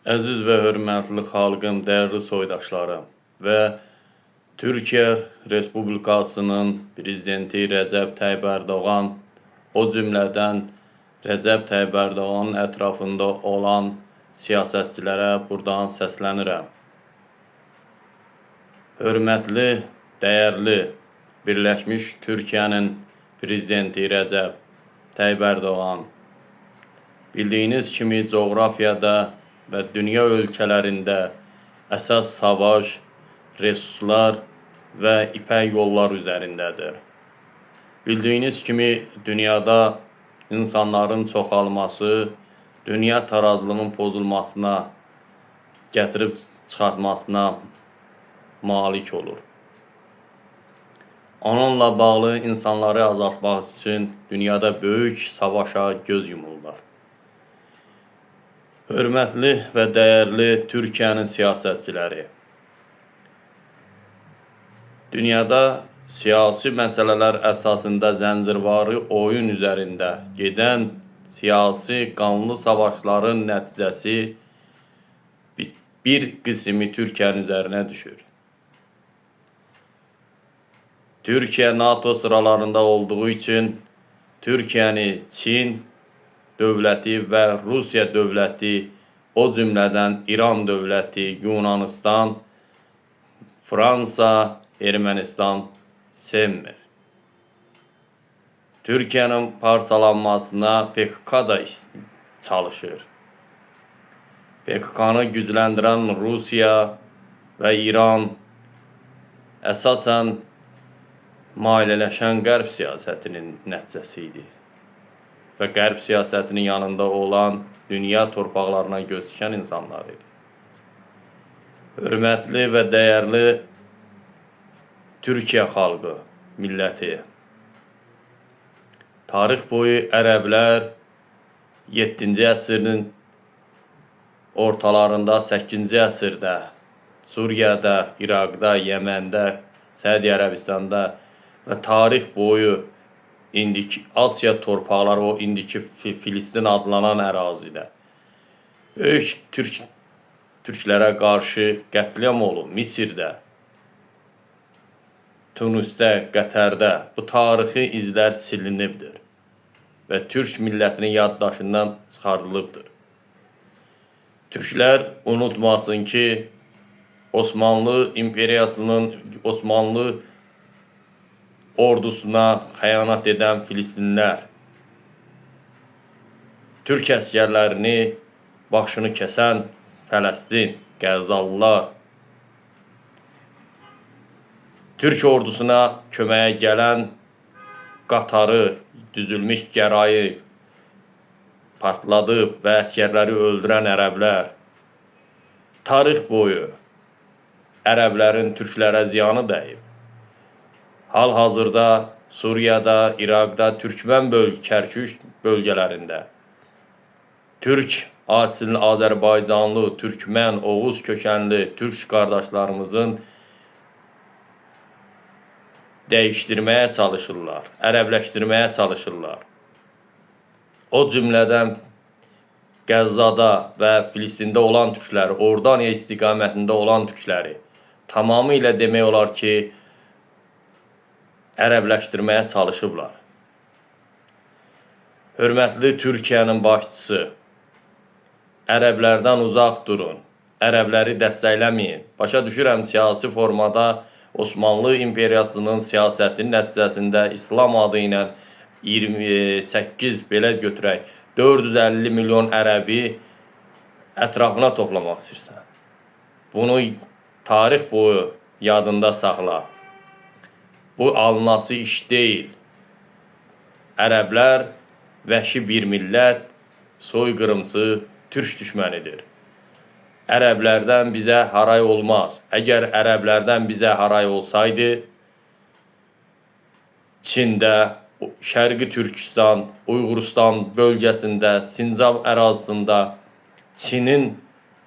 Əziz və hörmətli xalqım, dəyərli soydaşlarım və Türkiyə Respublikasının prezidenti Rəcəb Tayyib Ərdoğan, o cümlədən Rəcəb Tayyib Ərdoğanın ətrafında olan siyasətçilərə buradan səslənirəm. Hörmətli, dəyərli Birləşmiş Türkiyənin prezidenti Rəcəb Tayyib Ərdoğan, bildiyiniz kimi coğrafiyada və dünya ölkələrində əsas savaş, resurslar və ipək yollar üzərindədir. Bildiyiniz kimi dünyada insanların çoxalması, dünya tarazlığının pozulmasına, gətirib çıxartmasına malik olur. Onunla bağlı insanları azaltmaq üçün dünyada böyük savaşa göz yumurlar. Hörmətli və dəyərli Türkiyənin siyasətçiləri, dünyada siyasi məsələlər əsasında zəncirvarı oyun üzərində gedən siyasi qanlı savaşların nəticəsi bir qismi Türkiyənin üzərinə düşür. Türkiyə NATO sıralarında olduğu üçün Türkiyəni Çin dövləti və Rusiya dövləti, o cümlədən İran dövləti, Yunanistan, Fransa, Ermənistan sevmir. Türkiyənin parçalanmasına PKK da çalışır. PKK-nı gücləndirən Rusiya və İran əsasən maliyyələşən qərb siyasətinin nəticəsi idi və qərb siyasətinin yanında olan dünya torpaqlarına göz dikən insanlar idi. Hörmətli və dəyərli Türkiyə xalqı, milləti, tarix boyu ərəblər 7-ci əsrin ortalarında, 8-ci əsrdə Suriyada, İraqda, Yəməndə, Səudi Ərəbistanda və tarix boyu indiki Asiya torpaqları, o indiki Filistin adlanan ərazidə böyük türklərə qarşı qətliam olub. Misirdə, Tunisdə, Qətərdə bu tarixi izlər silinibdir və türk millətinin yaddaşından çıxarılıbdır. Türklər unutmasın ki, Osmanlı İmperiyasının, Osmanlı ordusuna xəyanət edən Filistinlər, Türk əskərlərini başını kəsən Fələstin, Qəzzalılar, Türk ordusuna köməyə gələn qatarı, düzülmüş gərayı partladıb və əskərləri öldürən ərəblər, tarix boyu ərəblərin türklərə ziyanı dəyib. Hal-hazırda Suriyada, İraqda, Türkmən Kərkük bölgələrində türk asilli Azərbaycanlı, Türkmən, Oğuz kökənli türk qardaşlarımızın dəyişdirməyə çalışırlar, ərəbləşdirməyə çalışırlar. O cümlədən Qəzzada və Filistində olan türkləri, Ordaniya istiqamətində olan türkləri tamamilə demək olar ki, ərəbləşdirməyə çalışıblar. Hörmətli Türkiyənin başçısı, ərəblərdən uzaq durun, ərəbləri dəstəkləməyin. Başa düşürəm, siyasi formada Osmanlı İmperiyasının siyasətinin nəticəsində İslam adı ilə 28, belə götürək, 450 milyon ərəbi ətrafına toplamaq istəyirsən. Bunu tarix boyu yadında saxla. Bu alınası iş deyil. Ərəblər vəhşi bir millət, soyqırımçı, türk düşmənidir. Ərəblərdən bizə haray olmaz. Əgər ərəblərdən bizə haray olsaydı, Çində, Şərqi Türkistan, Uyğuristan bölgəsində, Sincab ərazisində Çinin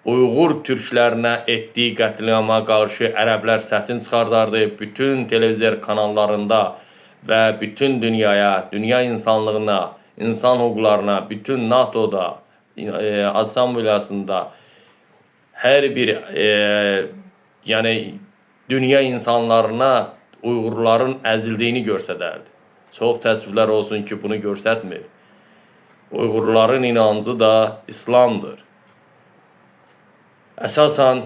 Uyğur türklərinə etdiyi qətliama qarşı ərəblər səsini çıxardardı. Bütün televizor kanallarında və bütün dünyaya, dünya insanlığına, insan hüquqlarına, bütün NATO'da, Assambleyasında hər bir yəni dünya insanlarına Uyğurların əzildiyini göstərdi. Çox təəssüflər olsun ki, bunu göstərmir. Uyğurların inancı da İslamdır. Əsasən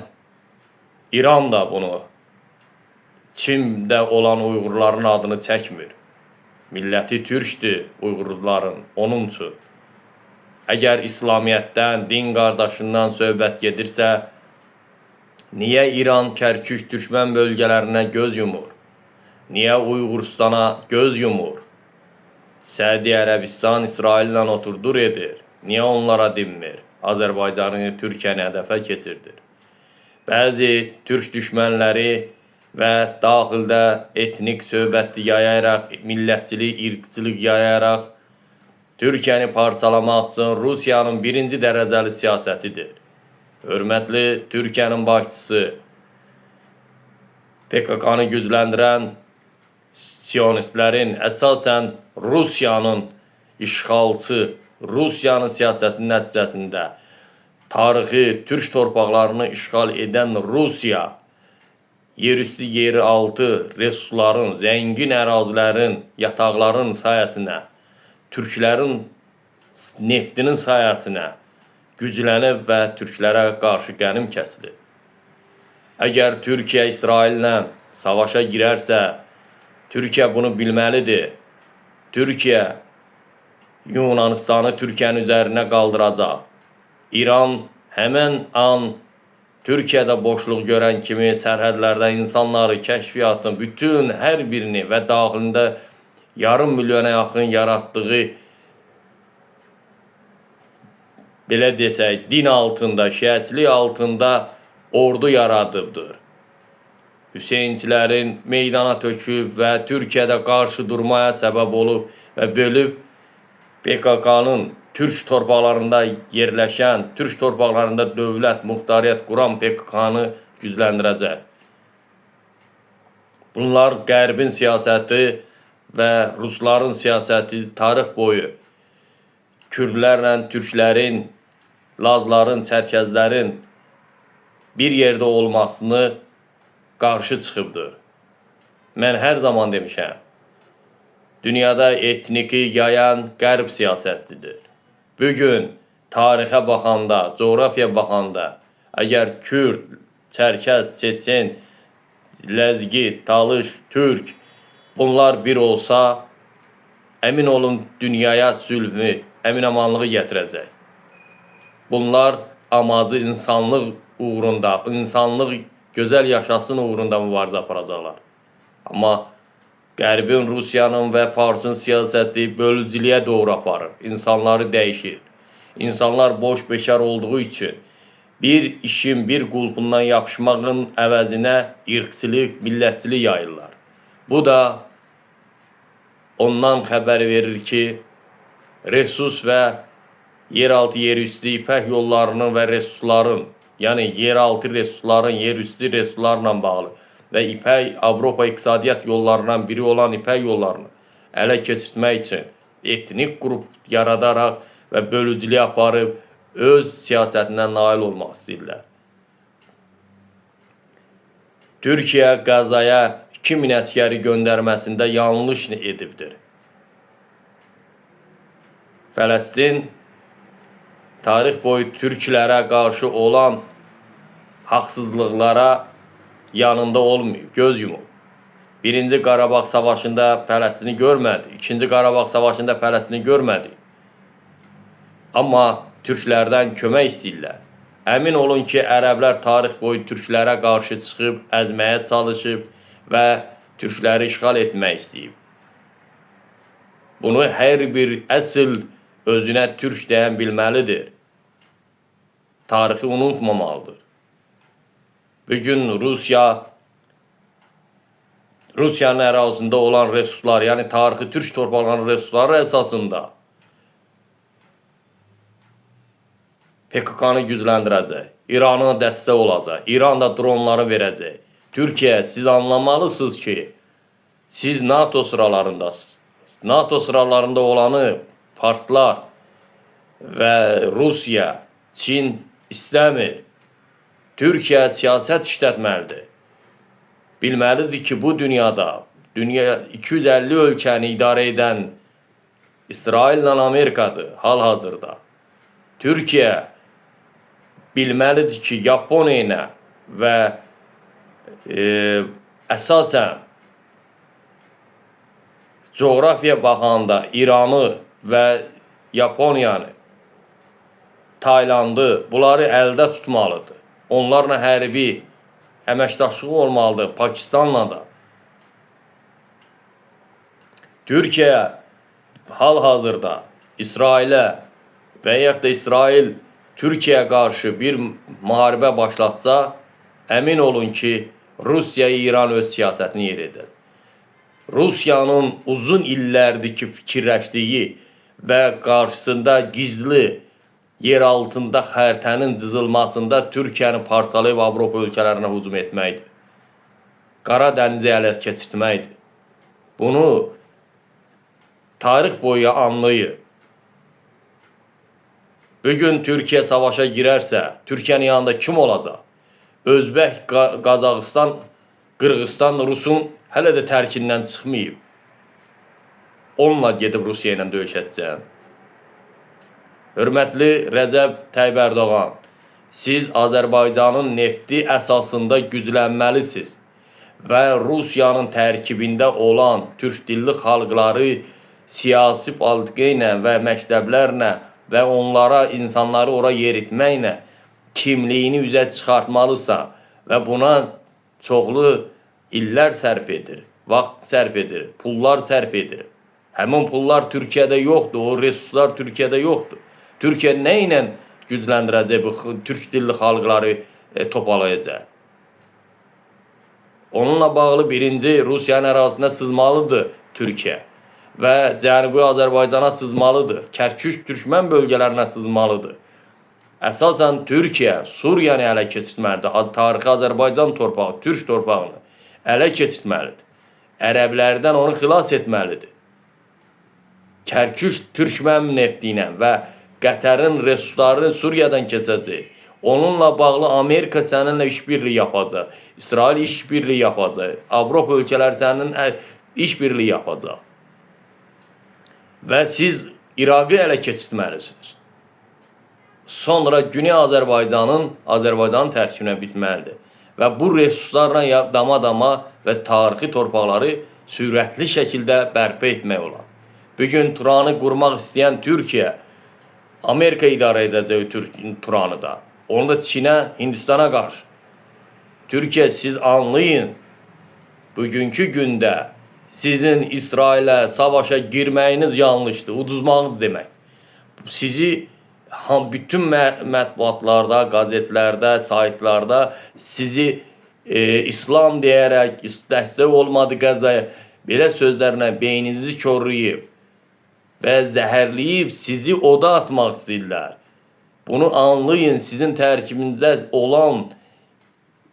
İran da bunu, Çində olan Uyğurların adını çəkmir. Milləti türkdür Uyğurların, onun üçün. Əgər İslamiyyətdən, din qardaşından söhbət gedirsə, niyə İran Kərkük Türkmən bölgələrinə göz yumur? Niyə Uyğuristana göz yumur? Səudi Ərəbistan İsraillə oturdur edir. Niyə onlara dinmir? Azərbaycanı Türkiyəni hədəfə keçirdir. Bəzi türk düşmənləri və daxildə etnik söhbəti yayaraq, millətçilik, irqçilik yayaraq Türkiyəni parçalamaq üçün Rusiyanın birinci dərəcəli siyasətidir. Hörmətli Türkiyənin başçısı, PKK-nı gücləndirən Siyonistlərin əsasən Rusiyanın işğalçı, Rusiyanın siyasətinin nəticəsində tarixi türk torpaqlarını işğal edən Rusiya, yerüstü, yeraltı resursların, zəngin ərazilərin, yataqların sayəsinə, türklərin neftinin sayəsinə güclənib və türklərə qarşı qənim kəsilir. Əgər Türkiyə İsraillə savaşa girərsə, Türkiyə bunu bilməlidir. Türkiyə Yunanistanı Türkiyənin üzərinə qaldıracaq. İran həmən an Türkiyədə boşluq görən kimi sərhədlərdə insanları, kəşfiyyatın bütün hər birini və daxilində yarım milyona yaxın yaratdığı, belə desək, din altında, şiəçilik altında ordu yaradıbdır. Hüseynçilərin meydana töküb və Türkiyədə qarşı durmaya səbəb olub və bölüb PKK-nın türk torpaqlarında yerləşən, türk torpaqlarında dövlət, muxtariyyət quran PKK-nı gücləndirəcək. Bunlar Qərbin siyasəti və Rusların siyasəti tarix boyu Kürdlərlə türklərin, Lazların, Çərkəzlərin bir yerdə olmasını qarşı çıxıbdır. Mən hər zaman demişəm, dünyada etniki yayan Qərb siyasətidir. Bugün tarixə baxanda, coğrafiya baxanda, əgər Kürd, Çərkəz, Çeçen, Ləzgi, Talış, Türk bunlar bir olsa, əmin olun dünyaya sülhü, əmin-amanlığı gətirəcək. Bunlar amacı insanlıq uğrunda, insanlıq gözəl yaşasın uğrunda mübarizə aparacaqlar. Amma Qərbin, Rusiyanın və Farsın siyasəti bölücülüyə doğru aparır. İnsanları dəyişir. İnsanlar boş beşar olduğu üçün bir işin, bir qulpundan yapışmağın əvəzinə irqçilik, millətçilik yayırlar. Bu da ondan xəbər verir ki, resurs və yeraltı, yerüstü ipək yollarının və resursların, yəni yeraltı resursların, yerüstü resurslarla bağlı və ipək Avropa iqtisadiyyat yollarından biri olan ipək yollarını ələ keçirtmək üçün etnik qrup yaradaraq və bölücülüyə aparıb öz siyasətindən nail olmaq istəyirlər. Türkiyə Qəzzaya 2000 əskəri göndərməsində yanlış edibdir. Fələstin tarix boyu türklərə qarşı olan haqsızlıqlara yanında olmayıb, göz yumub. Birinci Qarabağ savaşında Fələstini görmədi. İkinci Qarabağ savaşında Fələstini görmədi. Amma türklərdən kömək istəyirlər. Əmin olun ki, ərəblər tarix boyu türklərə qarşı çıxıb, əzməyə çalışıb və türkləri işğal etmək istəyib. Bunu hər bir əsl özünə türk deyən bilməlidir. Tarixi unutmamalıdır. Bugün Rusiyanın ərazisində olan resurslar, yəni tarixi türk torpaqlarının resursları əsasında PKK-nı gücləndirəcək, İran'a dəstək olacaq, İran da dronları verəcək. Türkiyə, siz anlamalısınız ki, siz NATO sıralarındasınız. NATO sıralarında olanı Farslar və Rusiya, Çin istəmir. Türkiyə siyasət işlətməlidir. Bilməlidir ki, bu dünya 250 ölkəni idarə edən İsraillə Amerikadır hal-hazırda. Türkiyə bilməlidir ki, Yaponiya ilə və əsasən coğrafiya baxanda İranı və Yaponiyanı, Taylandı, bunları əldə tutmalıdır. Onlarla hərbi əməkdaşlıq olmalıdır, Pakistanla da. Türkiyə hal-hazırda İsrailə və yaxud da İsrail Türkiyəyə qarşı bir müharibə başlatsa, əmin olun ki, Rusiya-İran öz siyasətini yeridir. Rusiyanın uzun illərdir ki, fikirləşdiyi və qarşısında gizli yer altında xəritənin cızılmasında Türkiyəni parçalayıb Avropa ölkələrinə hücum etməkdir. Qara dənizi ələ keçirtməkdir. Bunu tarix boyu anlayın. Bugün Türkiyə savaşa girərsə, Türkiyənin yanında kim olacaq? Özbək, Qazaxıstan, Qırğızstan, Rusun hələ də tərkindən çıxmayıb. Onunla gedib Rusiya ilə döyüşəcəm. Hörmətli Rəcəb Tayyib Ərdoğan, siz Azərbaycanın nefti əsasında güclənməlisiniz və Rusiyanın tərkibində olan türk dilli xalqları siyasi politika ilə və məktəblərlə və onlara, insanları ora yeritməklə kimliyini üzə çıxartmalısan və buna çoxlu illər sərf edir, vaxt sərf edir, pullar sərf edir. Həmin pullar Türkiyədə yoxdur, o resurslar Türkiyədə yoxdur. Türkiyə nə ilə gücləndirəcək bu türk dilli xalqları toparlayacaq? Onunla bağlı birinci Rusiyanın ərazisinə sızmalıdır Türkiyə və Cənubi Azərbaycana sızmalıdır, Kərkük Türkmən bölgələrinə sızmalıdır. Əsasən Türkiyə Suriyanı ələ keçirtməlidir, tarixi Azərbaycan torpağı, türk torpağını ələ keçirtməlidir. Ərəblərdən onu xilas etməlidir. Kərkük Türkmən nefti ilə və Qətərin resursları Suriyadan keçəcək. Onunla bağlı Amerika səninlə işbirliyi yapacaq, İsrail işbirliyi yapacaq, Avropa ölkələri səninlə işbirliyi yapacaq. Və siz İraqı ələ keçirtməlisiniz. Sonra Güney Azərbaycanın tərkibinə bitməlidir. Və bu resurslarla dama-dama və tarixi torpaqları sürətli şəkildə bərpa etmək olar. Bugün Turanı qurmaq istəyən Türkiyə, Amerika idarə edəcək Turanı da. Onu da Çinə, Hindistana qarşı. Türkiyə, siz anlayın, bugünkü gündə sizin İsrailə savaşa girməyiniz yanlışdır, uduzmağınız demək. Sizi bütün mətbuatlarda, qazetlərdə, saytlarda sizi İslam deyərək, dəstək olmadı qəzaya, belə sözlərlə beyninizi körləyib və zəhərləyib sizi oda atmaq istəyirlər. Bunu anlayın, sizin tərkibinizdə olan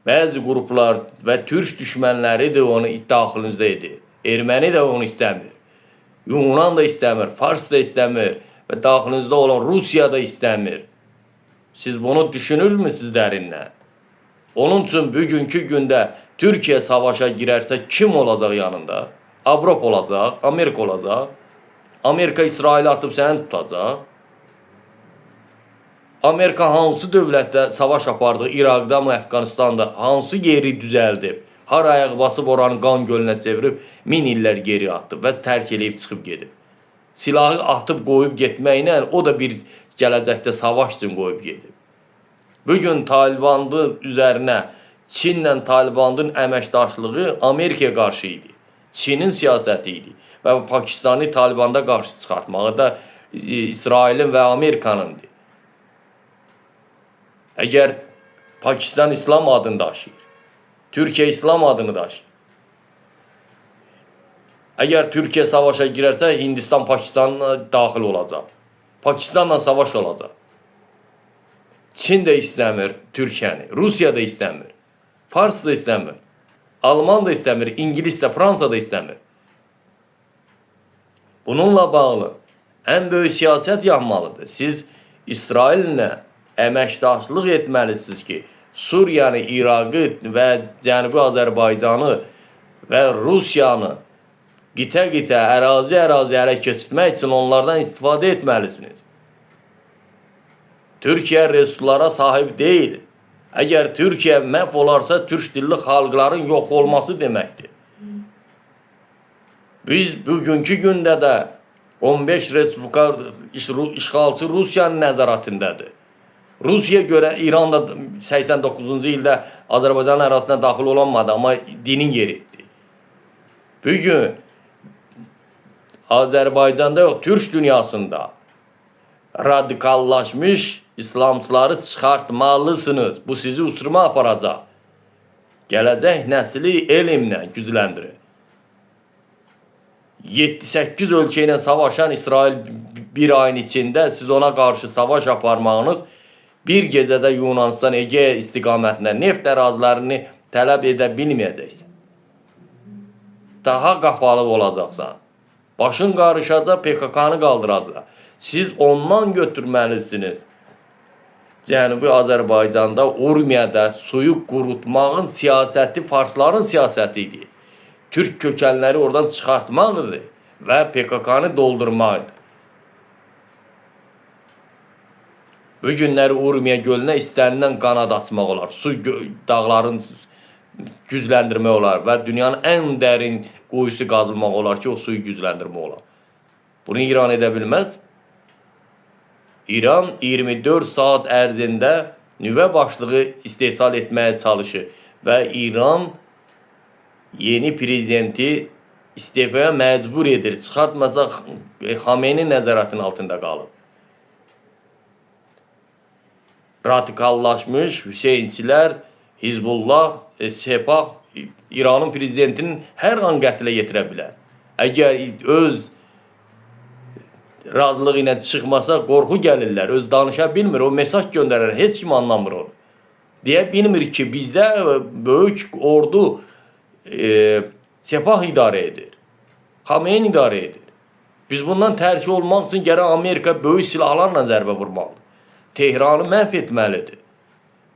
bəzi qruplar və türk düşmənləri də onu daxilinizdə edir. Erməni də onu istəmir. Yunan da istəmir, Fars da istəmir və daxilinizdə olan Rusiya da istəmir. Siz bunu düşünürmüsünüz dərindən? Onun üçün bugünkü gündə Türkiyə savaşa girərsə kim olacaq yanında? Avropa olacaq, Amerika olacaq. Amerika İsraili atıb səni tutacaq. Amerika hansı dövlətdə savaş apardı, İraqda mı, Əfqanistanda, hansı yeri düzəldib, har ayaq basıb oranı qan gölünə çevirib 1000 illər geri atdı və tərk eləyib çıxıb gedib. Silahı atıb qoyub getməklə o da bir gələcəkdə savaş üçün qoyub gedib. Bugün Talibanın üzərinə Çinlə Talibanın əməkdaşlığı Amerikaya qarşı idi. Çinin siyasəti idi və Pakistanı Talibanda qarşı çıxartmağı da İsrailin və Amerikanındır. Əgər Pakistan İslam adını daşıyır, Türkiyə İslam adını daşıyır. Əgər Türkiyə savaşa girərsə, Hindistan Pakistanla daxil olacaq. Pakistanla savaş olacaq. Çin də istəmir Türkiyəni, Rusiya da istəmir, Fars da istəmir, Alman da istəmir, İngilis də, Fransa da istəmir. Bununla bağlı ən böyük siyasət yapmalıdır. Siz İsraillə əməkdaşlıq etməlisiniz ki, Suriyanı, İraqı və Cənubi Azərbaycanı və Rusiyanı qitə-qitə, ərazi ələ keçirmək üçün onlardan istifadə etməlisiniz. Türkiyə resurslara sahib deyil. Əgər Türkiyə məhv olarsa, türk dilli xalqların yox olması deməkdir. Biz bugünkü gündə də 15 respublika işğalçı Rusiyanın nəzarətindədir. Rusiyaya görə İran da 89-cu ildə Azərbaycanın ərazisinə daxil olamadı, amma dinin yeridir. Bugün Azərbaycanda yox, türk dünyasında radikallaşmış İslamçıları çıxartmalısınız. Bu sizi uçuruma aparacaq. Gələcək nəsli elmlə gücləndirir. 7-8 ölkə ilə savaşan İsrail bir ayın içində siz ona qarşı savaş aparmağınız bir gecədə Yunanistan Egey istiqamətində neft ərazilərini tələb edə bilməyəcəksən. Daha qapalı olacaqsan. Başın qarışacaq, PKK-nı qaldıracaq. Siz ondan götürməlisiniz. Cənubi Azərbaycanda, Urmiyədə suyu qurutmağın siyasəti farsların siyasəti idi. Türk kökənləri oradan çıxartmaqdır və PKK-nı doldurmaqdır. Bu günləri Urmiyə gölünə istənilən qanad açmaq olar. Su dağların gücləndirmək olar və dünyanın ən dərin quyusu qazılmaq olar ki, o suyu gücləndirmək olar. Bunu İran edə bilməz. İran 24 saat ərzində nüvə başlığı istehsal etməyə çalışır və İran yeni prezidenti istifaya məcbur edir. Çıxartmasa Xameyni nəzarətin altında qalıb. Radikallaşmış Hüseynçilər, Hizbullah, Sepah İranın prezidentinin hər an qətlə yetirə bilər. Əgər öz razılığı ilə çıxmasa qorxu gəlirlər, öz danışa bilmir, o mesaj göndərər, heç kim anlamır onu. Deyə bilmir ki, bizdə böyük ordu Sepah idarə edir, Xameyni idarə edir. Biz bundan tərki olmaq üçün gərək Amerika böyük silahlarla zərbə vurmalıdır. Tehranı məhv etməlidir.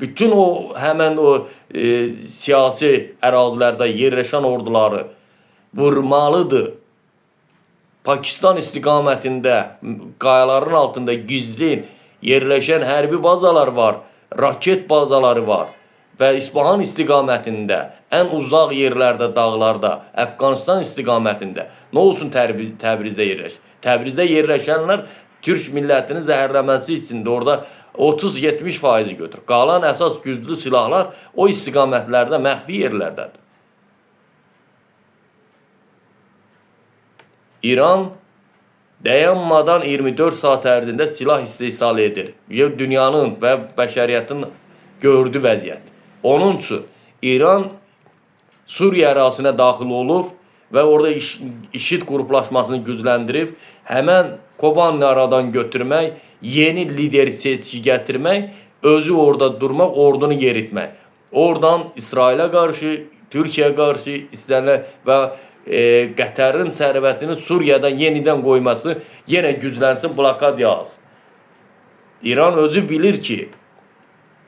Bütün həmən o siyasi ərazilərdə yerləşən orduları vurmalıdır. Pakistan istiqamətində, qayaların altında gizli yerləşən hərbi bazalar var, raket bazaları var və İsfahan istiqamətində, ən uzaq yerlərdə, dağlarda, Əfqanistan istiqamətində, nə olsun Təbrizdə yerləşir? Təbrizdə yerləşənlər türk millətinin zəhərləməsi içində orada 30-70% götürür. Qalan əsas güclü silahlar o istiqamətlərdə, məxfi yerlərdədir. İran dayanmadan 24 saat ərzində silah istehsal edir. Dünyanın və bəşəriyyətin gördüyü vəziyyət. Onun üçün İran Suriya ərazisinə daxil olub və orada IŞİD qruplaşmasını gücləndirib, həmən Kobanini aradan götürmək, yeni lider seçki gətirmək, özü orada durmaq, ordunu yeritmək. Oradan İsrailə qarşı, Türkiyəyə qarşı istənilən və Qətərin sərvətini Suriyadan yenidən qoyması yenə güclənsin, blokad yağsın. İran özü bilir ki,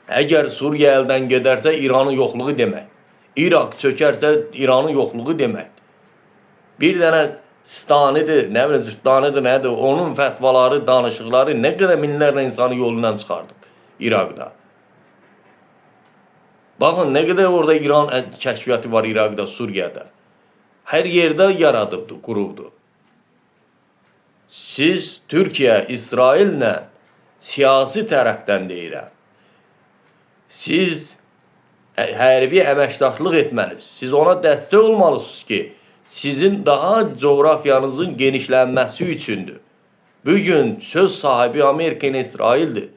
əgər Suriya əldən gedərsə İranın yoxluğu demək. İraq çökərsə İranın yoxluğu demək. Bir dənə Stanidir, nə bilim, Zırtdanidir, nədir, onun fətvaları, danışıqları nə qədər minlərlə insanı yolundan çıxardıb İraqda. Baxın, nə qədər orada İran kəşfiyyatı var İraqda, Suriyada. Hər yerdə yaradıbdır, qurubdur. Siz Türkiyə, İsraillə siyasi tərəfdən deyirəm. Siz hərbi əməkdaşlıq etməlisiniz. Siz ona dəstək olmalısınız ki, sizin daha coğrafyanızın genişlənməsi üçündür. Bugün söz sahibi Amerika ilə İsraildir.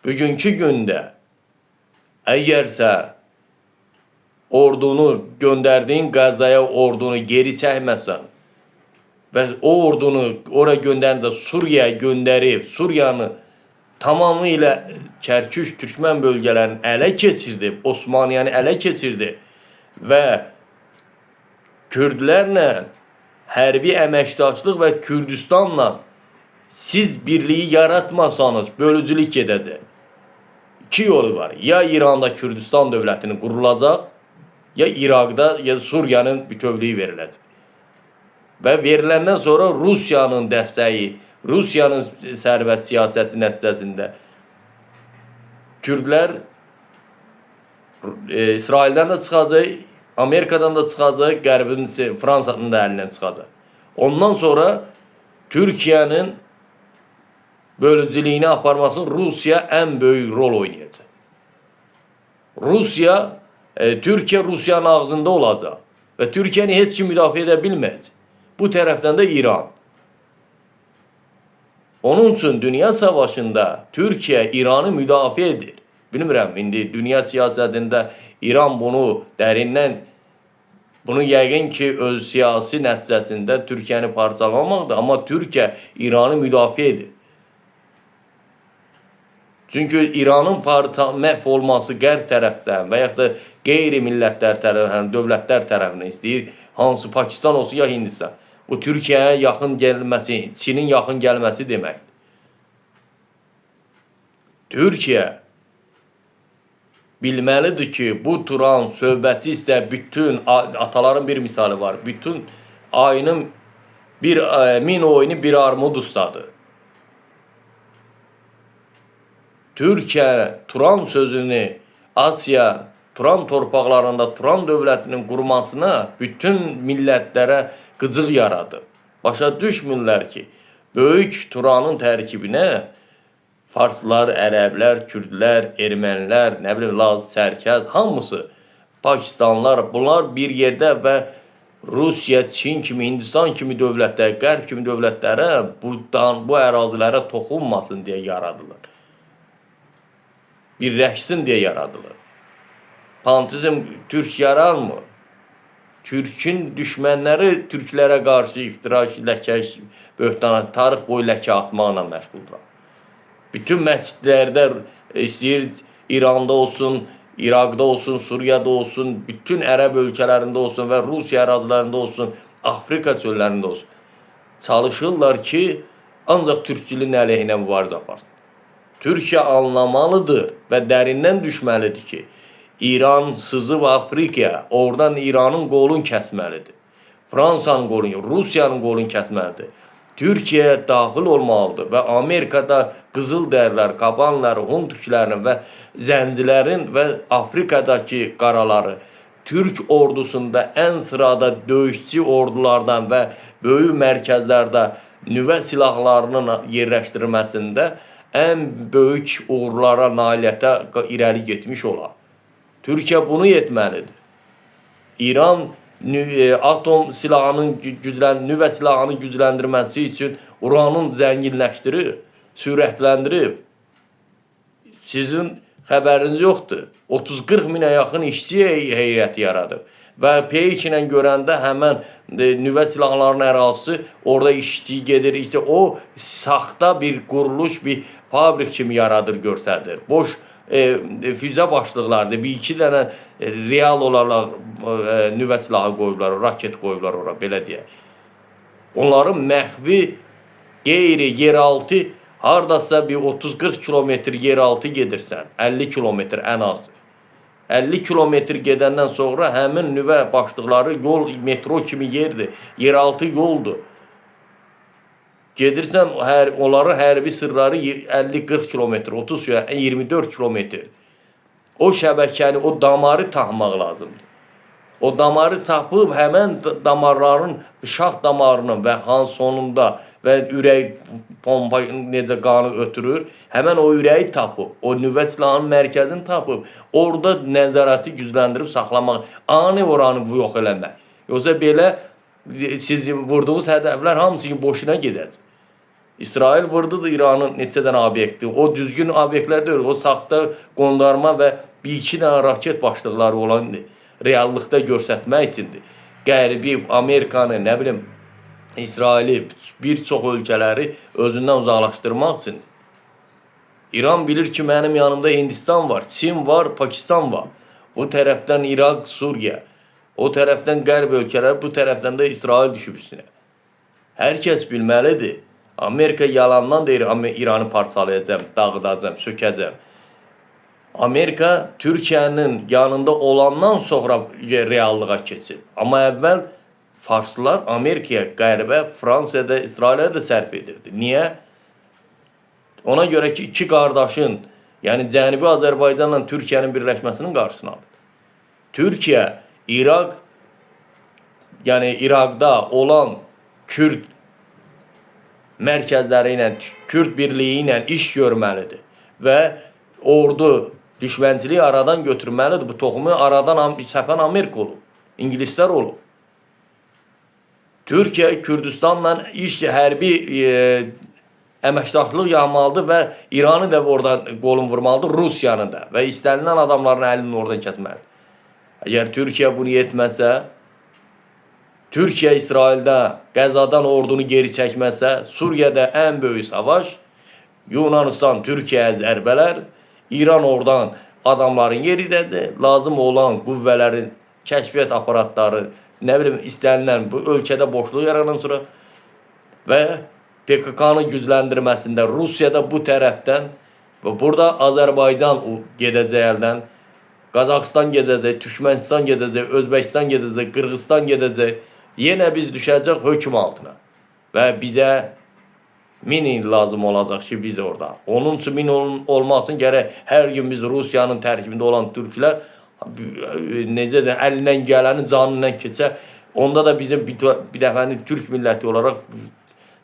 Bugünkü gündə əgərsə ordunu göndərdiyin Qəzzaya ordunu geri çəkməsən və o ordunu oraya göndərəndə Suriyaya göndərib, Suriyanı tamamilə Kərkük, Türkmən bölgələrini ələ keçirdi, Osmaniyanı ələ keçirdi və Kürdlərlə hərbi əməkdaşlıq və Kürdistanla siz birliği yaratmasanız bölücülük gedəcək. İki yolu var. Ya İranda Kürdistan dövlətini qurulacaq, ya Irak'da ya Suriyanın bütövlüyü veriləcək. Və veriləndən sonra Rusiyanın dəstəyi, Rusiyanın sərbəst siyasəti nəticəsində Kürdlər İsraildən də çıxacaq, Amerikadan da çıxacaq, Qərbin, Fransa'nın da əlindən çıxacaq. Ondan sonra Türkiyənin bölücülüyünü aparmasın Rusiya ən böyük rol oynayacaq. Türkiyə Rusiyanın ağzında olacaq və Türkiyəni heç kim müdafiə edə bilməyəcək. Bu tərəfdən də İran. Onun üçün dünya savaşında Türkiyə İranı müdafiə edir. Bilmirəm, indi dünya siyasətində İran bunu dərindən, bunu yəqin ki öz siyasi nəticəsində Türkiyəni parçalamaqdır, amma Türkiyə İranı müdafiə edir. Çünki İranın məhv olması qərb tərəfdən və yaxud da qeyri-millətlər tərəfindən, dövlətlər tərəfindən istəyir, hansı Pakistan olsun ya Hindistan. Bu Türkiyəyə yaxın gəlməsi, Çinin yaxın gəlməsi deməkdir. Türkiyə bilməlidir ki, bu Turan söhbəti isə bütün, ataların bir misali var, bütün ayının min oyunu bir armud ustadır. Türkiyə Turan sözünü Asiya, Turan torpaqlarında Turan dövlətinin qurmasına bütün millətlərə qıcıq yaradır. Başa düşmürlər ki, böyük Turanın tərkibinə Farslar, Ərəblər, Kürdlər, Ermənilər, nə bilim, Laz, Sərkəz, hamısı, Pakistanlar, bunlar bir yerdə və Rusiya, Çin kimi, Hindistan kimi dövlətlər, Qərb kimi dövlətlərə bu ərazilərə toxunmasın deyə yaradılır. Birləşsin deyə yaradılır. Pantizm türk yararmı? Türkün düşmənləri türklərə qarşı iftira, ləkə, böhtana, tarix boyu ləkə atmaqla məşğuldur. Bütün məscidlərdə istəyir İranda olsun, İraqda olsun, Suriyada olsun, bütün Ərəb ölkələrində olsun və Rusiya ərazilərində olsun, Afrika çöllərində olsun. Çalışırlar ki, ancaq türkçülüğün əleyhinə mübarizə aparsın. Türkiyə anlamalıdır və dərindən düşməlidir ki, İran sızıb Afrikaya, oradan İranın qolunu kəsməlidir. Fransanın qolunu, Rusiyanın qolunu kəsməlidir. Türkiyəyə daxil olmalıdır və Amerikada qızıl dərilər, qabanları, Hun türklərinin və zəncilərin və Afrikadakı qaraları Türk ordusunda ən sırada döyüşçü ordulardan və böyük mərkəzlərdə nüvə silahlarının yerləşdirilməsində ən böyük uğurlara, nailiyyətə irəli getmiş olar. Türkiyə bunu etməlidir. İran atom silahının nüvə silahını gücləndirməsi üçün uranın zənginləşdirir, sürətləndirib. Sizin xəbəriniz yoxdur. 30-40 minə yaxın işçi heyəti yaradıb. Və P2-lə görəndə həmən nüvə silahlarının ərazisi orada işçi gedir. İşte o saxta bir quruluş, bir fabrik kimi yaradır, göstərir. Boş füzə başlıqlardır. Bir-iki dənə real olaraq nüvə silahı qoyublar, raket qoyublar ora, belə deyək. Onların məhvi qeyri, yeraltı, haradasa bir 30-40 kilometr yeraltı gedirsən, 50 kilometr ən az. 50 kilometr gedəndən sonra həmin nüvə başlıqları yol, metro kimi yerdir, yeraltı yoldur. Gedirsən, onların hərbi sırları 50-40 kilometr, 30-24 kilometr. O şəbəkəni, o damarı taxmaq lazımdır. O damarı tapıb həmən damarların, şax damarının və sonunda və ürək pompa necə qanı ötürür, həmən o ürəyi tapıb, o nüvə silahının mərkəzini tapıb, orada nəzarəti gücləndirib saxlamaq, ani oranı yox eləmək. Yoxsa belə siz vurduğunuz hədəflər hamısı boşuna gedəcək. İsrail vurdu da İranın neçə dənə obyekti. O düzgün obyektlər deyil, o saxta qondarma və bir-iki dənə raket başlıqları olan reallıqda göstərmək üçündür. Qərbi, Amerikanı, nə bilim, İsraili, bir çox ölkələri özündən uzaqlaşdırmaq üçündür. İran bilir ki, mənim yanımda Hindistan var, Çin var, Pakistan var. Bu tərəfdən İraq, Suriya, o tərəfdən qərb ölkələri, bu tərəfdən də İsrail düşüb üstünə. Hər kəs bilməlidir. Amerika yalandan deyir, İranı parçalayacağım, dağıdacağım, sökəcəm. Amerika Türkiyənin yanında olandan sonra reallığa keçib. Amma əvvəl Farslılar Amerikaya, Qərbə, Fransiyada, İsrailə də sərf edirdi. Niyə? Ona görə ki, iki qardaşın, yəni Cənubi Azərbaycanla Türkiyənin birləşməsinin qarşısını alır. Türkiyə, İraq, yəni İraqda olan Kürd mərkəzləri ilə, Kürd birliyi ilə iş görməlidir və ordu düşmənçiliyi aradan götürməlidir. Bu toxumu aradan səpən Amerika olub, İngilislər olub. Türkiyə Kürdistanla hərbi əməkdaşlıq yapmalıdır və İranı da oradan qolun vurmalıdır, Rusiyanı da və istənilən adamların əlini oradan kəsməlidir. Əgər Türkiyə bunu etməsə, Türkiyə İsraildə Qəzadan ordunu geri çəkməsə, Suriyada ən böyük savaş, Yunanistan Türkiyəyə zərbələr, İran oradan adamların yeridədir, lazım olan qüvvələrin kəşfiyyat aparatları, nə bilim, istənilən bu ölkədə boşluq yaranan sonra və PKK-nın gücləndirməsində Rusiyada bu tərəfdən və burada Azərbaycan gedəcək əldən, Qazaxıstan gedəcək, Türkmənistan gedəcək, Özbəkistan gedəcək, Qırğızstan gedəcək. Yenə biz düşəcək hökm altına və bizə 1000 il lazım olacaq ki, biz orada. Onun üçün 1000 olmaq üçün gərək hər gün biz Rusiyanın tərkibində olan türklər necə də əlindən gələni canından keçə. Onda da bizim bir dəfəni Türk milləti olaraq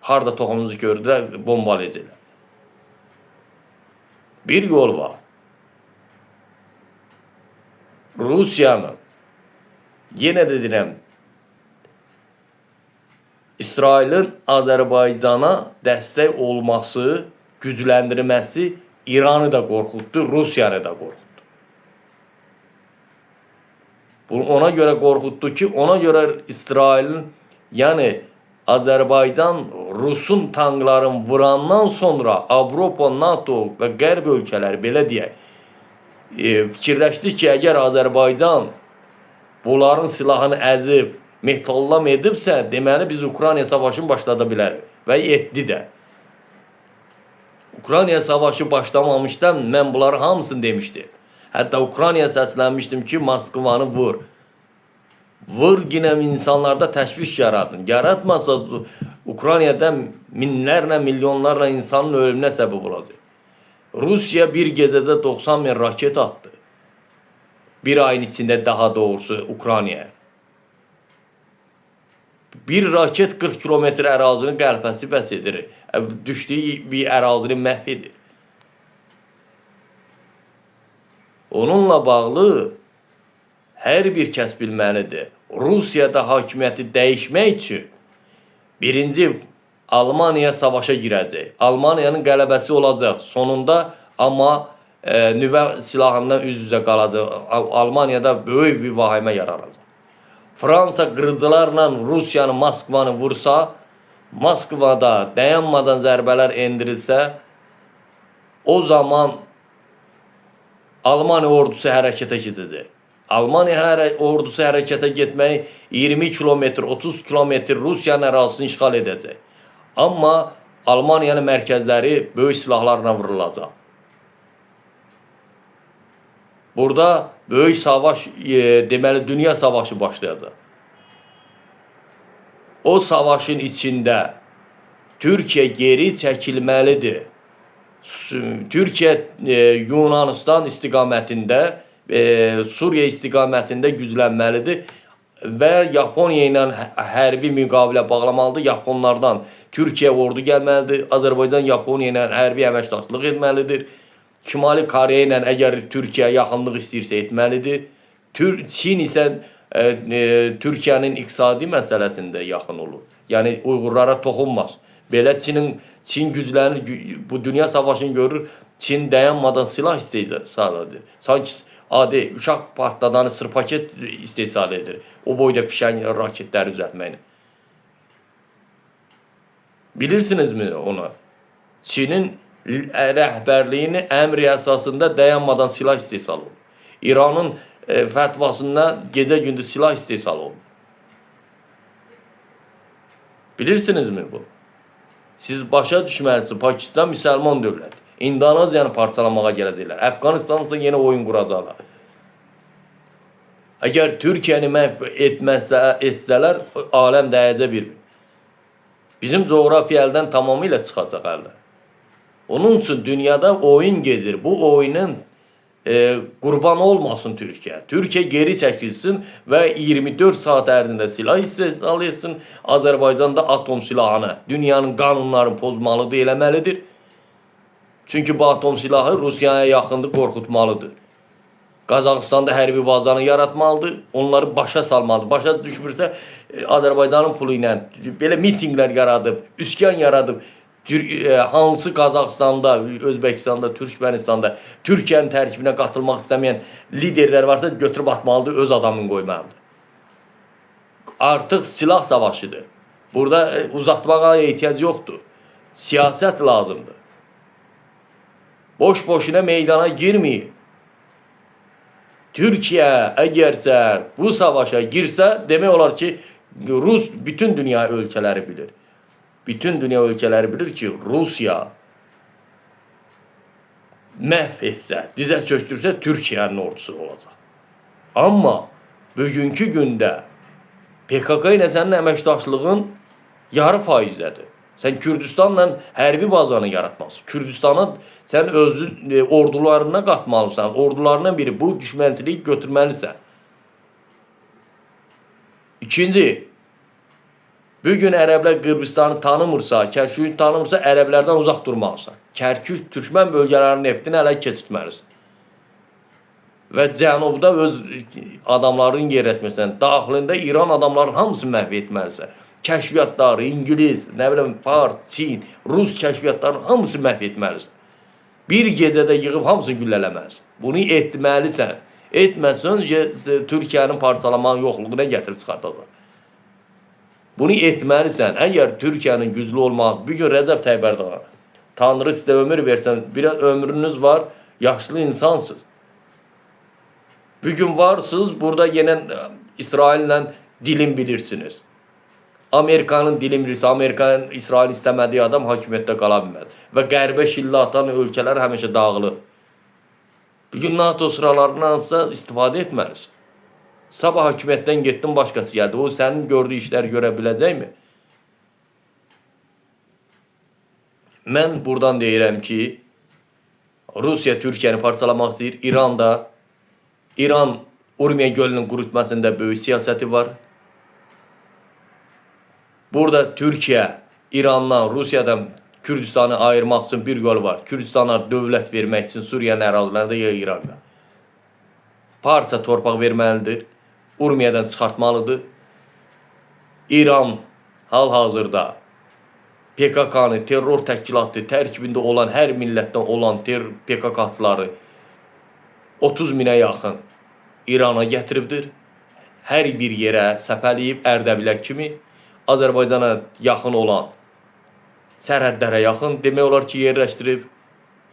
harda toxumumuzu gördülər, bombalayacaqlar. Bir yol var. Rusiyanın, yenə də deyirəm, İsrailin Azərbaycana dəstək olması, gücləndirməsi İranı da qorxutdu, Rusiyanı da qorxutdu. Bunu ona görə qorxutdu ki, ona görə İsrailin, yəni Azərbaycan Rusun tankların vurandan sonra Avropa, NATO və Qərb ölkələri, belə deyək, fikirləşdi ki, əgər Azərbaycan bunların silahını əzib, metallam edibsə, deməli biz Ukrayna savaşını başlada bilərik. Və etdi də. Ukrayna savaşı başlamamışdan mən bunları hamısını demişdim. Hətta Ukraynaya səslənmişdim ki, Moskvanı vur. Vur, yine insanlarda təşviş yaradın. Yaratmasa Ukraynada minlərlə, milyonlarla insanın ölümünə səbəb olacaq. Rusiya bir gecədə 90.000 raket attı. Bir ayın içində daha doğrusu Ukraynaya. Bir raket 40 kilometre ərazinin qəlpəsi bəs edir. Düşdüyü bir ərazini məhv edir. Onunla bağlı hər bir kəs bilməlidir. Rusiyada hakimiyyəti dəyişmək üçün birinci Almaniya savaşa girəcək. Almaniyanın qələbəsi olacaq sonunda, amma nüvə silahından üz-üzə qalacaq. Almaniyada böyük bir vahimə yaranacaq. Fransa qırıcılarla Rusiyanı, Moskvanı vursa, Moskvada dayanmadan zərbələr endirilsə, o zaman Almaniya ordusu hərəkətə gedəcək. Almaniya ordusu hərəkətə getməyi 20 kilometr, 30 kilometr Rusiyanın ərazisini işğal edəcək. Amma Almaniyanın mərkəzləri böyük silahlarla vurulacaq. Burada böyük savaş, deməli dünya savaşı başlayacaq. O savaşın içində Türkiyə geri çəkilməlidir. Türkiyə Yunanistan istiqamətində, Suriya istiqamətində güclənməlidir və Yaponiya ilə hərbi müqavilə bağlamalıdır. Yaponlardan Türkiyə ordu gəlməlidir. Azərbaycan Yaponiya ilə hərbi əməkdaşlıq etməlidir. Şimali Koreya ilə əgər Türkiyə yaxınlıq istəyirsə etməlidir. Çin isə Türkiyənin iqtisadi məsələsində yaxın olur. Yəni Uyğurlara toxunmaz. Belə Çin güclənir, bu dünya savaşını görür, Çin dayanmadan silah istehsal edir. Sanki adi uşaq partladanı sırpaket istehsal edir. O boyda fişən raketləri düzəltməklə. Bilirsinizmi onu? Çinin rəhbərliyini əmri əsasında dayanmadan silah istehsal olur. İranın fətvasında gecə-gündüz silah istehsal olur. Bilirsinizmi bu? Siz başa düşməlisiniz, Pakistan müsəlman dövlət. İndoneziyanı parçalamağa gələcəklər. Əfqanistansa yenə oyun quracaqlar. Əgər Türkiyəni məhv etsələr, aləm dəyəcək bir. Bizim coğrafiya əldən tamamilə çıxacaq əldən. Onun üçün dünyada oyun gedir. Bu oyunun qurban olmasın Türkiyə. Türkiyə geri çəkilsin və 24 saat ərzində silah istehsal etsin. Azərbaycan da atom silahını dünyanın qanunlarını pozmalıdır, eləməlidir. Çünki bu atom silahı Rusiyaya yaxındır, qorxutmalıdır. Qazaxıstanda hərbi bazanı yaratmalıdır, onları başa salmalıdır. Başa düşmürsə, Azərbaycanın pulu ilə belə mitinglər yaradıb, üsyan yaradıb, hansı Qazaxıstanda, Özbəkistanda, Türkmenistanda Türkiyənin tərkibinə qatılmaq istəməyən liderlər varsa götürüb atmalıdır, öz adamını qoymalıdır. Artıq silah savaşıdır. Burada uzatmağa ehtiyac yoxdur. Siyasət lazımdır. Boş-boşuna meydana girməyib. Türkiyə əgərsə bu savaşa girsə, demək olar ki, bütün dünya ölkələri bilir. Bütün dünya ölkələri bilir ki, Rusiya məhv etsə, dizə çöktürsə, Türkiyənin ordusu olacaq. Amma bugünkü gündə PKK ilə sənin əməkdaşlığın yarı faizədir. Sən Kürdistanla hərbi bazanı yaratmalısın. Kürdistanı sən özün ordularına qatmalısan. Ordularına biri bu düşmənçiliyi götürməlisən. İkinci, bugün ərəblər Qırğızstanı tanımırsa, Kərkük tanımırsa, ərəblərdən uzaq durmalısan. Kərkük, Türkmən bölgələrinin neftini ələ keçirtməlisən. Və cənubda öz adamların yerləşməsən, daxilində İran adamların hamısını məhv etməlisən. Kəşfiyyatları, İngiliz, nə biləm, Fars, Çin, Rus kəşfiyyatlarının hamısını məhv etməlisən. Bir gecədə yığıb hamısını güllələməlisən. Bunu etməlisən. Etməsən, Türkiyənin parçalamanın yoxluğuna gətirib çıxardacaq. Bunu etməlisən. Əgər Türkiyənin güclü olmaq, bir gün Rəcəb Tayyip Erdoğan, Tanrı sizə ömür versən, bir ömrünüz var, yaşlı insansınız. Bir gün varsınız, burada yenə İsraillə dilim bilirsiniz. Amerikanın dilim bilirsə, Amerikanın İsrail istəmədiyi adam hakimiyyətdə qala bilməz. Və qərbə şillə atan ölkələr həmişə dağılır. Bugün NATO sıralarındansa istifadə etməlisin. Sabah hakimiyyətdən getdin, başqası gəldi. O sənin gördüyü işləri görə biləcəkmi? Mən buradan deyirəm ki, Rusiya Türkiyəni parçalamaq istəyir. İran Urmiya gölünün qurutmasında böyük siyasəti var. Burada Türkiyə, İrandan, Rusiyadan Kürdistanı ayırmaq üçün bir yol var. Kürdistana dövlət vermək üçün Suriyanın ərazilərində ya İraqda. Parça torpaq verməlidir. Urmiyadan çıxartmalıdır. İran hal-hazırda PKK-nı terror təşkilatı tərkibində olan hər millətdən olan PKK-çıları 30 minə yaxın İrana gətiribdir. Hər bir yerə səpələyib Ərdəbilə kimi Azərbaycana yaxın olan sərhədlərə yaxın demək olar ki, yerləşdirib.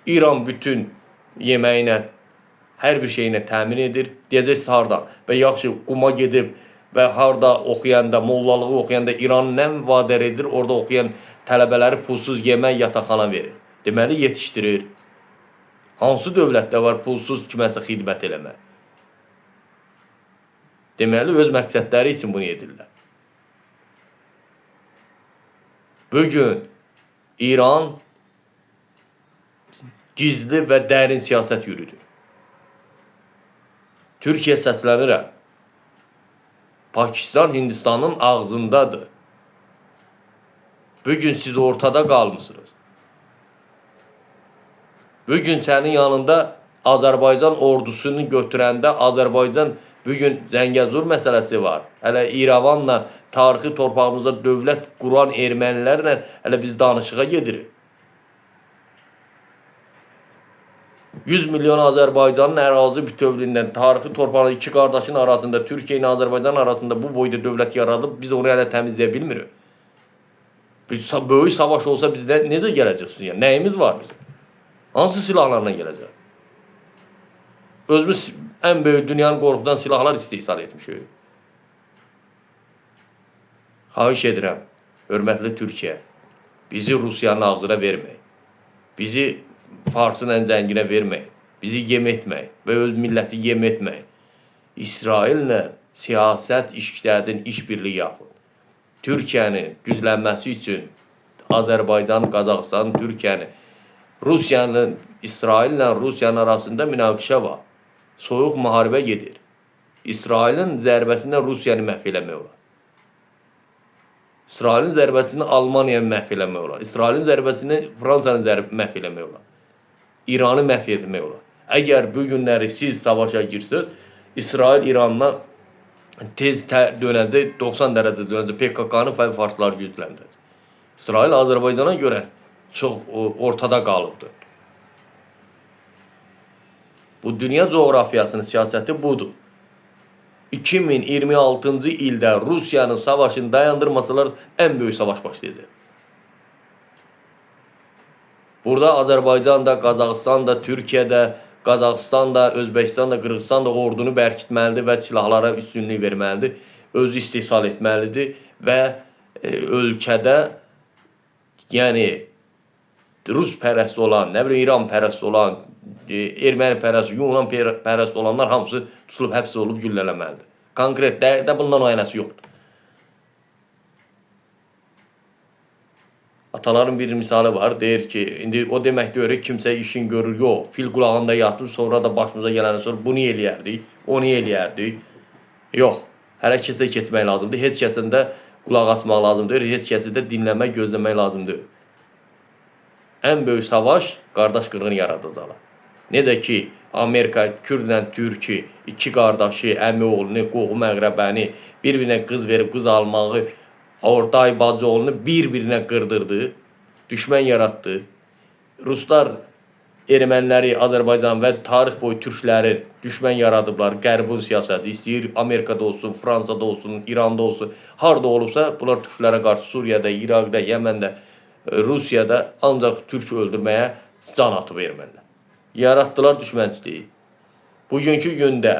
İran bütün yeməyinə, hər bir şeyinə təmin edir. Deyəcəksiniz hardan? Və yaxşı, quma gedib və harda oxuyanda, mollalığı oxuyanda İran nə vadər edir? Orada oxuyan tələbələri pulsuz yemək, yataqxana verir. Deməli, yetişdirir. Hansı dövlətdə var pulsuz kiməsə xidmət eləmək? Deməli, öz məqsədləri üçün bunu edirlər. Bugün İran gizli və dərin siyasət yürüdür. Türkiyə səslənirəm. Pakistan Hindistanın ağzındadır. Bugün siz ortada qalmışsınız. Bugün sənin yanında Azərbaycan ordusunu götürəndə Azərbaycan bugün Zəngəzur məsələsi var. Hələ İrəvanla tarixi torpağımızda dövlət quran ermənilərlə hələ biz danışığa gedirik. 100 milyon Azərbaycanın ərazi bütövlüyündən tarixi torpağın iki qardaşın arasında, Türkiyə ilə Azərbaycan arasında bu boyda dövlət yaradıb, biz onu hələ təmizləyə bilmirik. Böyük savaş olsa biz necə gələcəksiniz? Yəni, nəyimiz var bizim? Hansı silahlarla gələcək? Özümüz ən böyük dünyanın qorxudan silahlar istehsal etmişik. Xahiş edirəm, hörmətli Türkiyə, Bizi Rusiyanın ağzına verməyin. Bizi Farsın ən zənginə verməyin. Bizi yem etməyin və öz milləti yem etməyin. İsraillə siyasət işlədin, işbirliyi yapın. Türkiyənin güclənməsi üçün Azərbaycanın, Qazaxıstanın, Türkiyənin, Rusiyanın, İsraillə Rusiyanın arasında münaqişə var. Soyuq müharibə gedir. İsrailin zərbəsində Rusiyanı məhv eləmək olar. İsrailin zərbəsini Almaniyanı məhv eləmək olar. İsrailin zərbəsini Fransanı məhv eləmək olar. İranı məhv etmək olar. Əgər bu günləri siz savaşa girsiniz, İsrail İrandan tez dönəcək, 90 dərəcə dönəcək, PKK-nı və farsları gücləndirəcək. İsrail Azərbaycana görə çox ortada qalıbdır. Bu dünya coğrafiyasının siyasəti budur. 2026-cı ildə Rusiyanın savaşını dayandırmasalar ən böyük savaş başlayacaq. Burada Azərbaycan da, Qazaxıstan da, Türkiyə də, Qazaxıstan da, Özbəkistan da, Qırğızistan da ordunu bərkitməlidir və silahlara üstünlük verməlidir. Özü istehsal etməlidir və ölkədə yəni Rus pərəst olan, nə bilim İran pərəst olan, Erməni pərəst, Yunan pərəst olanlar hamısı tutulub, həbs olub güllələməlidir. Konkret də bundan aynası yoxdur. Ataların bir misalı var, deyir ki, indi o demək deyir, kimsə işin görür, yox, fil qulağında yatıb, sonra da başımıza gələni sonra bunu eləyərdik, onu eləyərdik. Yox, hərəkətə keçmək lazımdır, heç kəsin də qulaq asmaq lazımdır, heç kəsi də dinləmək, gözləmək lazımdır. Ən böyük savaş qardaş qırğını yaradacaqlar. Necə ki, Amerika, Kürdlə Türkü, iki qardaşı, əmi oğlunu, qohum əqrəbəni, bir-birinə qız verib qız almağı, ortay bacı oğlunu bir-birinə qırdırdı, düşmən yaratdı. Ruslar erməniləri, Azərbaycan və tarix boyu türklərin düşmən yaradıblar. Qərbin siyasəti istəyir, Amerikada olsun, Fransada olsun, İranda olsun, harada olubsa, bunlar türklərə qarşı Suriyada, İraqda, Yəməndə, Rusiyada ancaq türk öldürməyə can atıb ermənilər. Yaratdılar düşmənçiliyi. Bugünkü gündə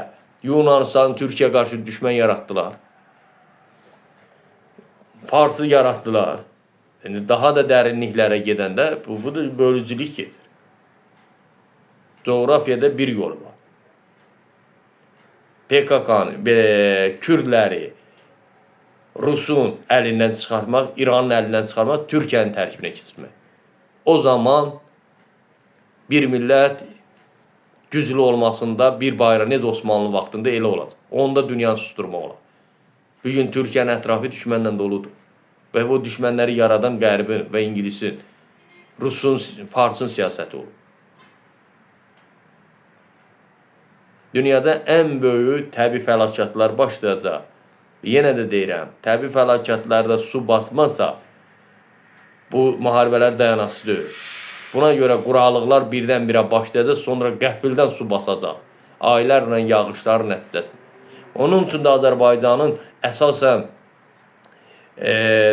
Yunanistan, Türkiyə qarşı düşmən yaratdılar. Farsı yaratdılar. Yəni, daha da dərinliklərə gedəndə bu bölücülük gedir. Coğrafiyada bir yol var. PKK-nı, Kürdləri Rusun əlindən çıxarmaq, İranın əlindən çıxarmaq, Türkiyənin tərkibinə keçirmək. O zaman bir millət güclü olmasında bir bayrağı necə Osmanlı vaxtında elə olacaq. Onda dünyanı susturmaq olar. Bugün Türkiyənin ətrafı düşmənlə doludur. Və bu düşmənləri yaradan Qərbin və İngilisin, Rusun, Farsın siyasəti olur. Dünyada ən böyük təbii fəlakətlər başlayacaq. Yenə də deyirəm, təbii fəlakətlərdə su basmasa, bu müharibələr dayanasıdır. Buna görə quraqlıqlar birdən-birə başlayacaq, sonra qəfildən su basacaq. Aylərlə yağışların nəticəsində. Onun üçün də Azərbaycanın əsasən,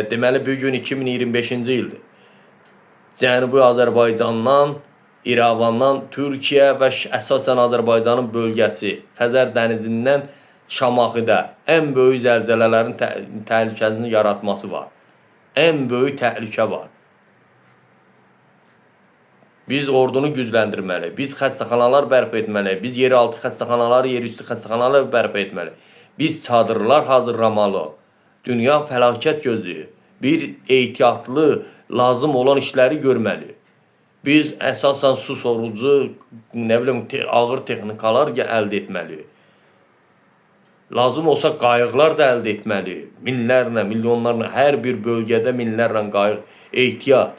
deməli, bugün 2025-ci ildir. Cənubi Azərbaycandan, İrəvandan, Türkiyə və əsasən Azərbaycanın bölgəsi, Xəzər dənizindən Şamaxıda ən böyük zəlzələlərin təhlükəsini yaratması var. Ən böyük təhlükə var. Biz ordunu gücləndirməli, biz xəstəxanalar bərpa etməli, biz yeraltı xəstəxanaları, yerüstü xəstəxanalar bərpa etməli. Biz çadırlar hazırlamalı. Dünya fəlakət gözləyir. Bir ehtiyatlı, lazım olan işləri görməli. Biz əsasən su sorucu, nə bilim, ağır texnikalar əldə etməli. Lazım olsa qayıqlar da əldə etməli. Minlərlə, milyonlarla, hər bir bölgədə minlərlə qayıq, ehtiyat.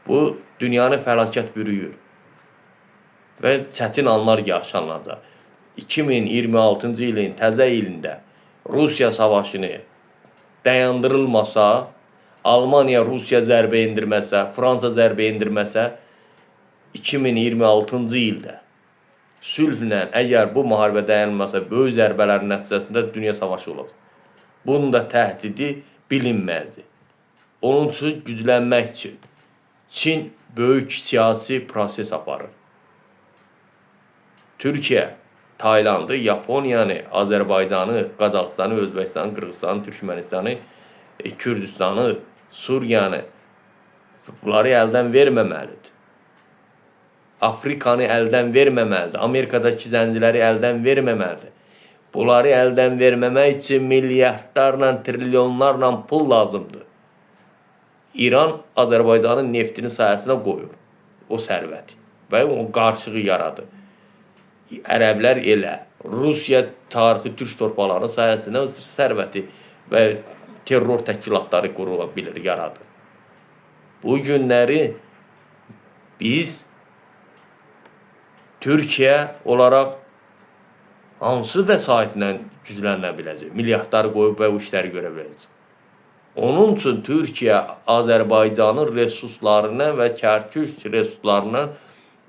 Bu, dünyanı fəlakət bürüyür və çətin anlar yaşanacaq. 2026-cı ilin təzə ilində Rusiya savaşını dayandırılmasa, Almaniya Rusiya zərbə indirməsə, Fransa zərbə indirməsə, 2026-cı ildə sülhlə əgər bu müharibə dayanmasa, böyük zərbələrin nəticəsində dünya savaşı olacaq. Bunun da təhdidi bilinməzdir. Onun üçün güclənmək üçün Çin böyük siyasi proses aparır. Türkiyə, Taylandı, Yaponiyanı, Azərbaycanı, Qazaxıstanı, Özbəkistanı, Qırğızstanı, Türkmenistanı, Kürdistanı, Suriyanı Bunları əldən verməməlidir. Afrikanı əldən verməməlidir. Amerikadakı zənciləri əldən verməməlidir. Bunları əldən verməmək üçün milyardlarla, trilyonlarla pul lazımdır. İran Azərbaycanın neftini sayəsində qoyur o sərvəti və o qarşığı yaradır. Ərəblər elə, Rusiya tarixi türk torpaqlarının sayəsində sərvəti və terror təşkilatları qurula bilir, yaradır. Bu günləri biz Türkiyə olaraq hansı vəsaitlə güclənə biləcək? Milyardları qoyub və o işləri görə biləcək. Onun üçün Türkiyə Azərbaycanın resurslarından və Kərkük resurslarından,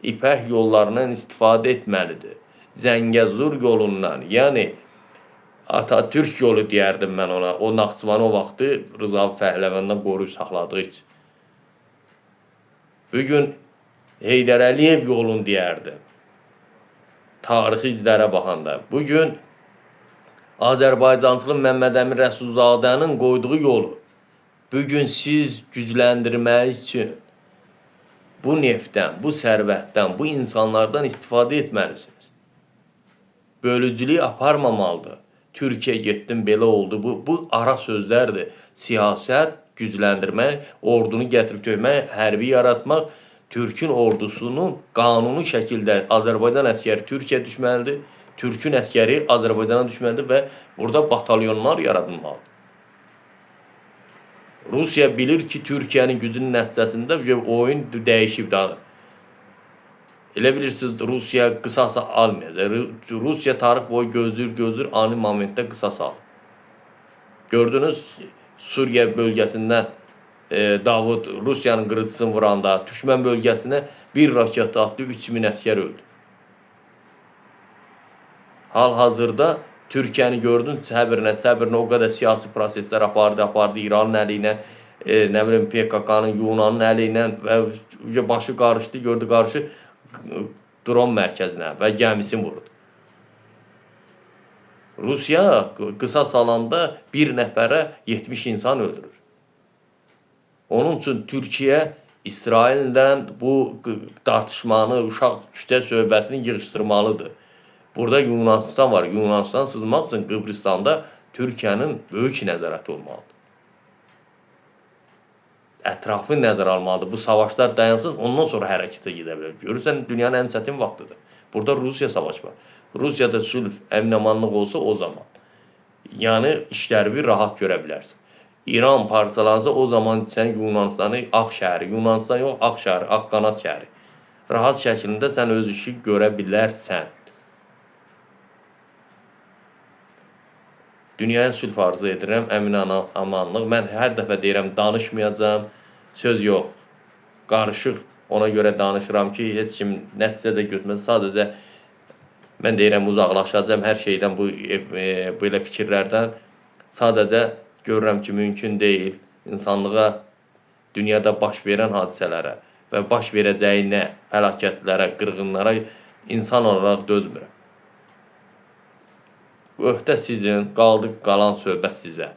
ipək yollarından istifadə etməlidir. Zəngəzur yolundan, yəni Atatürk yolu deyərdim mən ona. O Naxçıvanı o vaxtı Rıza Fəhləvəndən qoruyub saxladığı üçün. Bugün Heydər Əliyev yolunu deyərdim. Tarixi izlərə baxanda. Bugün Azərbaycancılıq Məmməd Əmin Rəsulzadənin qoyduğu yolu bugün siz gücləndirmək üçün bu neftdən, bu sərvətdən, bu insanlardan istifadə etməlisiniz. Bölücülük aparmamalıdır. Türkiyə getdim, belə oldu. Bu ara sözlərdir. Siyasət, gücləndirmək, ordunu gətirib tökmək, hərbi yaratmaq, Türkün ordusunun qanuni şəkildə Azərbaycan əskəri Türkiyə düşməlidir. Türkün əskəri Azərbaycana düşməlidir və burada batalyonlar yaradılmalıdır. Rusiya bilir ki, Türkiyənin gücünün nəticəsində oyun dəyişibdir. Elə bilirsiniz, Rusiya qısas almayacaq. Rusiya tarix boyu gözlür, ani momentdə qısas alır. Gördünüz, Suriya bölgəsində Davud Rusiyanın qırıcısını vuranda, düşmən bölgəsinə bir raket atdı, 3000 əskər öldü. Hal-hazırda Türkiyəni gördün, səbrinə o qədər siyasi proseslər apardı İranın əli ilə, nə bilim PKK-nın, Yunanın əli ilə və başı qarışdı, gördü qarşı dron mərkəzinə və gəmisini vurdu. Rusiya qısas alanda bir nəfərə 70 insan öldürür. Onun üçün Türkiyə İsraildən bu tartışmanı, uşaq kütlə söhbətini yığışdırmalıdır. Burada Yunanistan var. Yunanistan sızmaq üçün Qıbrısstanda Türkiyənin böyük nəzarəti olmalıdır. Ətrafı nəzər almalıdır. Bu savaşlar dayansın, ondan sonra hərəkətə gedə bilər. Görürsən, dünyanın ən çətin vaxtıdır. Burada Rusiya savaşı var. Rusiyada sülh, əmin-amanlıq olsa o zaman. Yəni, işləri rahat görə bilərsən. İran parçalansa o zaman sən Yunanistanı Ağ şəhəri, Yunanistan yox, Ağ şəhəri, Ağqanat şəhəri. Rahat şəkildə sən öz işi görə bilərsən. Dünyaya sülh arzu edirəm, əmin-amanlıq. Mən hər dəfə deyirəm, danışmayacağım, söz yox. Qarışıq, ona görə danışıram ki, heç kim nəticə də götürməsin. Sadəcə, mən deyirəm, uzaqlaşacağım hər şeydən, belə fikirlərdən. Sadəcə, görürəm ki, mümkün deyil insanlığa, dünyada baş verən hadisələrə və baş verəcəyinə, fəlakətlərə, qırğınlara insan olaraq dözmürəm. Öhdə sizin, qalan söhbət sizə.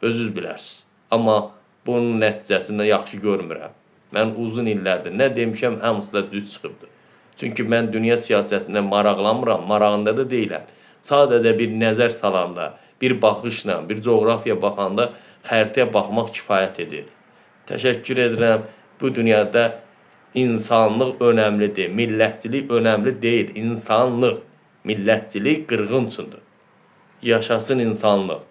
Özünüz bilərsiniz. Amma bunun nəticəsində yaxşı görmürəm. Mən uzun illərdir nə demişəm, hamısı da düz çıxıbdır. Çünki mən dünya siyasətinə maraqlanmıram, marağında da deyiləm. Sadəcə bir nəzər salanda, bir baxışla, bir coğrafiya baxanda xəritəyə baxmaq kifayət edir. Təşəkkür edirəm. Bu dünyada insanlıq önəmlidir, millətçilik önəmli deyil. İnsanlıq, millətçilik qırğın üçündür. Yaşasın insanlıq.